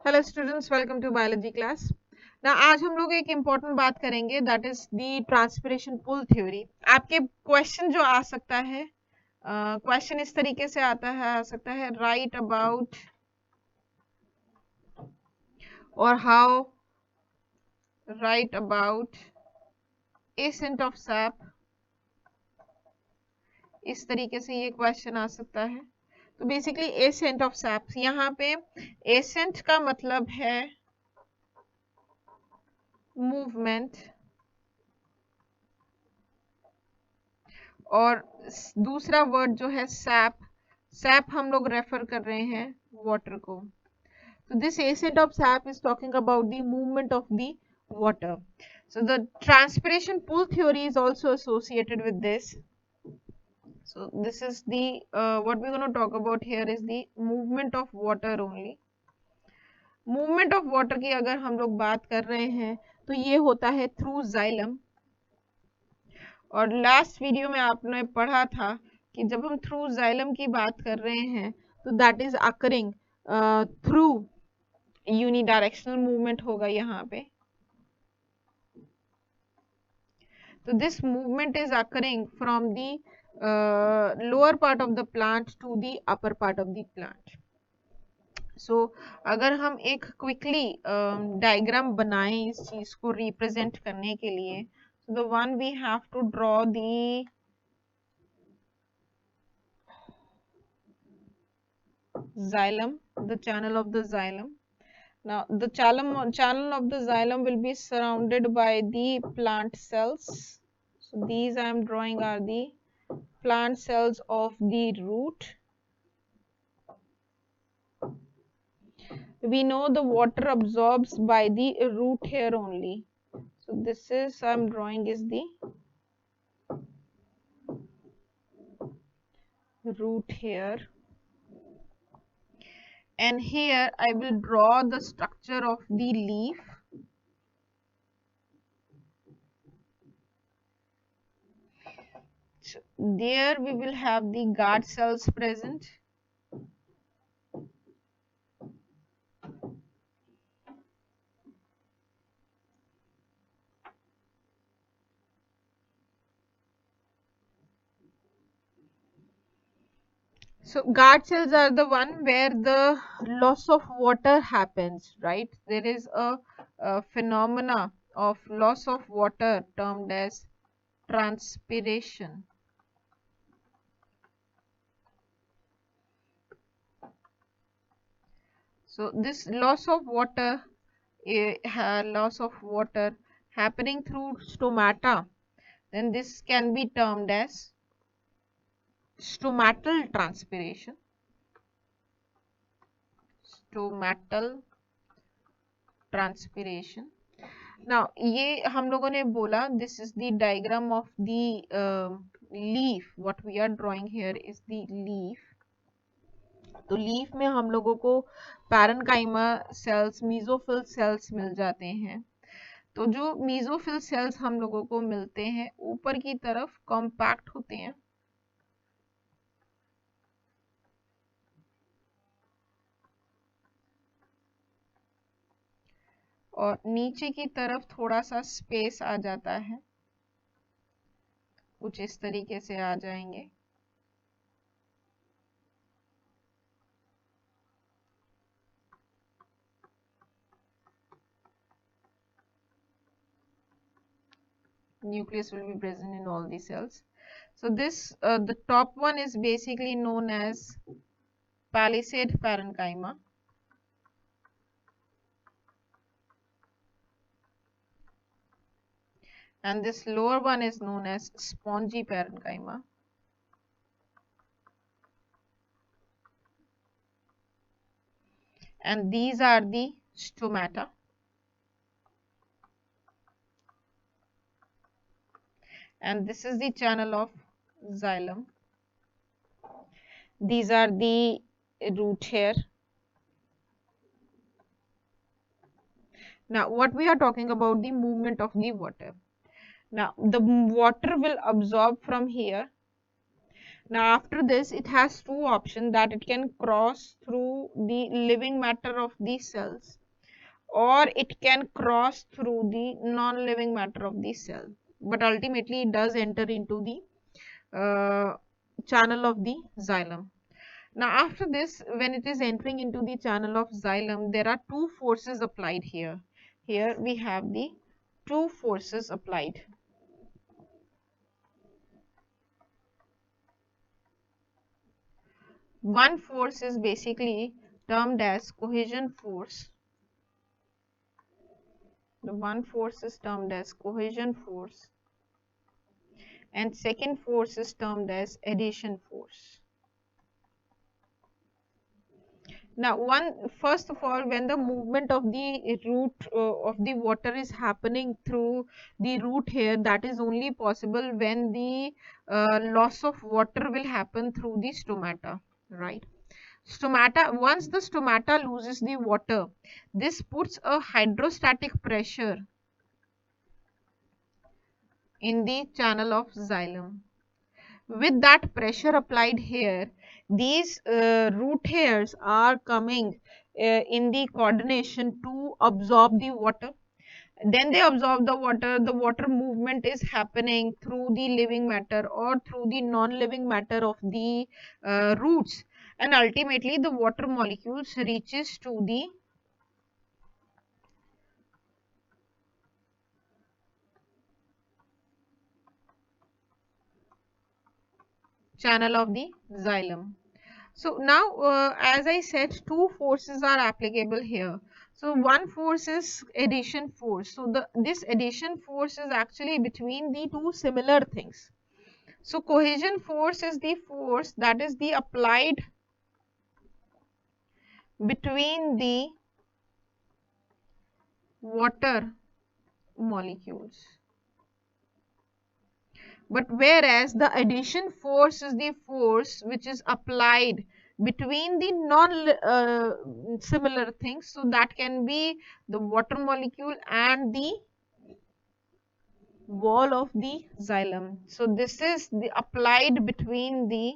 Hello students, welcome to biology class. ना आज हम लोग एक इम्पॉर्टेंट बात करेंगे, that is the transpiration pull theory. आपके क्वेश्चन जो आ सकता है, क्वेश्चन इस तरीके से आ सकता है, राइट अबाउट और how right about ascent of SAP. इस तरीके से ये क्वेश्चन आ सकता है। तो बेसिकली एसेंट ऑफ सैप, यहाँ पे एसेंट का मतलब है मूवमेंट, और दूसरा वर्ड जो है सैप, सैप हम लोग रेफर कर रहे हैं वाटर को। तो this ascent of SAP is talking about the movement of the water. So the transpiration pool theory is also associated with this. So this is the what we're going to talk about here is the movement of water only. Movement of water की अगर हम लोग बात कर रहे हैं तो ये होता है थ्रू जाइलम। और लास्ट वीडियो में आपने पढ़ा था कि जब हम थ्रू जाइलम की बात कर रहे हैं तो that is occurring through unidirectional movement होगा यहाँ पे। तो this movement is occurring from the lower part of the plant to the upper part of the plant. So अगर हम एक क्विकली डायग्राम बनाएं इस चीज को रिप्रेजेंट करने के लिए, so the one we have to draw the xylem, the channel of the xylem. Now the channel of the xylem will be surrounded by the plant cells. So these I am drawing are the plant cells of the root. We know the water absorbs by the root hair only. So this is I am drawing is the root hair, and here I will draw the structure of the leaf. So there we will have the guard cells present. So guard cells are the one where the loss of water happens, right? There is a phenomena of loss of water termed as transpiration. So this loss of water, loss of water happening through stomata, then this can be termed as stomatal transpiration. Stomatal transpiration. Now ये हम लोगों ने बोला this is the diagram of the leaf. What we are drawing here is the leaf. तो leaf में हम लोगों को पैरेन्काइमा सेल्स, मीजोफिल सेल्स मिल जाते हैं। तो जो मीजोफिल सेल्स हम लोगों को मिलते हैं ऊपर की तरफ कॉम्पैक्ट होते हैं, और नीचे की तरफ थोड़ा सा स्पेस आ जाता है, कुछ इस तरीके से आ जाएंगे। Nucleus will be present in all the cells. So this the top one is basically known as palisade parenchyma, and this lower one is known as spongy parenchyma. And these are the stomata. And this is the channel of xylem. These are the root hair. Now what we are talking about the movement of the water. Now the water will absorb from here, Now after this, it has two options, that it can cross through the living matter of these cells, or it can cross through the non-living matter of the cell, but ultimately it does enter into the channel of the xylem. Now after this, when it is entering into the channel of xylem, there are two forces applied here. Here we have the two forces applied. One force is basically termed as cohesion force. The one force is termed as cohesion force, and second force is termed as adhesion force. Now, first of all, when the movement of the root of the water is happening through the root here, that is only possible when the loss of water will happen through the stomata, right? Stomata, once the stomata loses the water, this puts a hydrostatic pressure in the channel of xylem. With that pressure applied here, these root hairs are coming in the coordination to absorb the water. Then they absorb the water movement is happening through the living matter or through the non-living matter of the roots, and ultimately the water molecules reaches to the channel of the xylem. So now, as I said, two forces are applicable here. So one force is adhesion force. So this adhesion force is actually between the two similar things. So cohesion force is the force that is the applied between the water molecules. But whereas the adhesion force is the force which is applied between the non similar things, so that can be the water molecule and the wall of the xylem. So this is the applied between the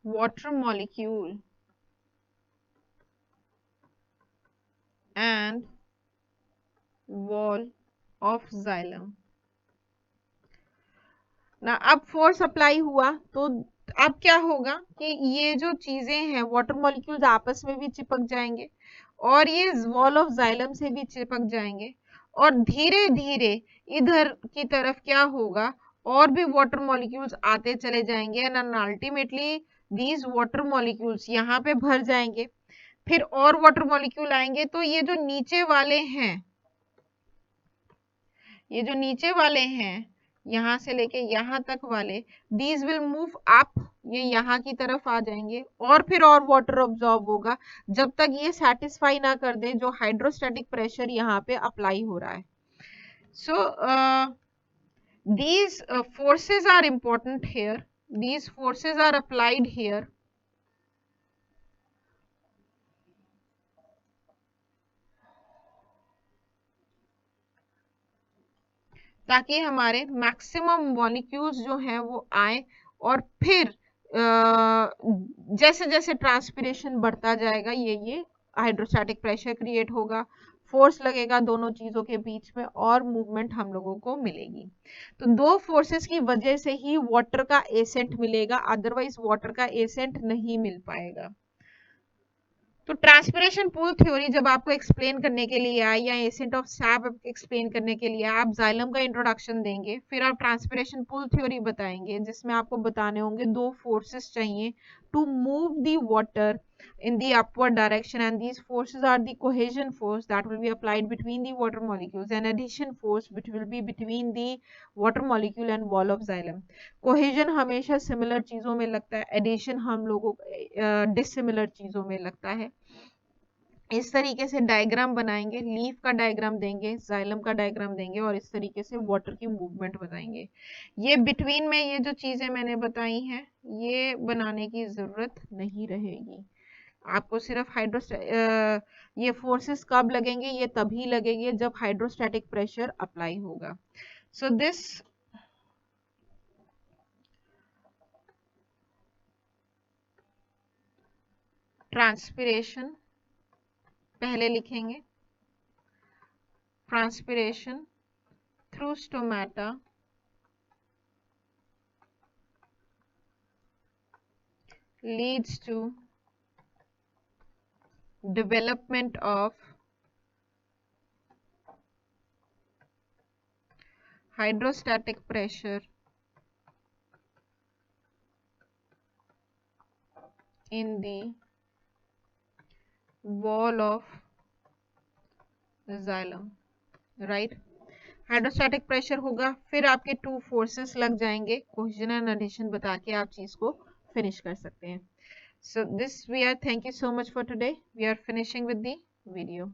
water molecule and wall of xylem. ना अब force apply हुआ तो अब क्या होगा कि ये जो चीजें हैं वाटर मॉलिक्यूल्स आपस में भी चिपक जाएंगे और ये वॉल ऑफ जाइलम से भी चिपक जाएंगे और धीरे धीरे इधर की तरफ क्या होगा और भी वाटर मॉलिक्यूल्स आते चले जाएंगे and ultimately these water molecules यहाँ पे भर जाएंगे, फिर और वाटर मॉलिक्यूल आएंगे तो ये जो नीचे वाले हैं, ये जो नीचे वाले हैं यहाँ से लेके यहाँ तक वाले, दीज विल मूव अप, ये यहाँ की तरफ आ जाएंगे और फिर और वाटर ऑब्जॉर्ब होगा जब तक ये सेटिस्फाई ना कर दे जो हाइड्रोस्टैटिक प्रेशर यहाँ पे अप्लाई हो रहा है. सो these forces are important here, these forces are applied here ताकि हमारे मैक्सिमम मॉलिक्यूल्स जो हैं वो आए और फिर जैसे जैसे ट्रांसपिरेशन बढ़ता जाएगा ये हाइड्रोस्टैटिक प्रेशर क्रिएट होगा, फोर्स लगेगा दोनों चीजों के बीच में और मूवमेंट हम लोगों को मिलेगी. तो दो फोर्सेस की वजह से ही वाटर का एसेंट मिलेगा, अदरवाइज वाटर का एसेंट नहीं मिल पाएगा. तो ट्रांसपिरेशन पूल थ्योरी जब आपको एक्सप्लेन करने के लिए आए या एसेंट ऑफ सैप एक्सप्लेन करने के लिए आप जाइलम का इंट्रोडक्शन देंगे, फिर आप ट्रांसपिरेशन पूल थ्योरी बताएंगे जिसमें आपको बताने होंगे दो फोर्सेस चाहिए to move the water in the upward direction, and these forces are the cohesion force that will be applied between the water molecules and adhesion force which will be between the water molecule and wall of xylem. cohesion हमेशा similar चीजों में लगता है, adhesion हम लोगों को dissimilar चीजों में लगता है. इस तरीके से डायग्राम बनाएंगे, लीफ का डायग्राम देंगे, जाइलम का डायग्राम देंगे और इस तरीके से वाटर की मूवमेंट बताएंगे. ये बिटवीन में ये जो चीजें मैंने बताई हैं ये बनाने की जरूरत नहीं रहेगी आपको सिर्फ ये फोर्सेस कब लगेंगे, ये तभी लगेंगे जब हाइड्रोस्टैटिक प्रेशर अप्लाई होगा. सो दिस ट्रांसपिरेशन पहले लिखेंगे. Transpiration through stomata leads to development of hydrostatic pressure in the wall of xylem. Right, hydrostatic pressure होगा, फिर आपके टू फोर्सेस लग जाएंगे. कोहेजन एंड एडिशन बता के आप चीज को फिनिश कर सकते हैं. So this we are, thank you so much for today. We are finishing with the video.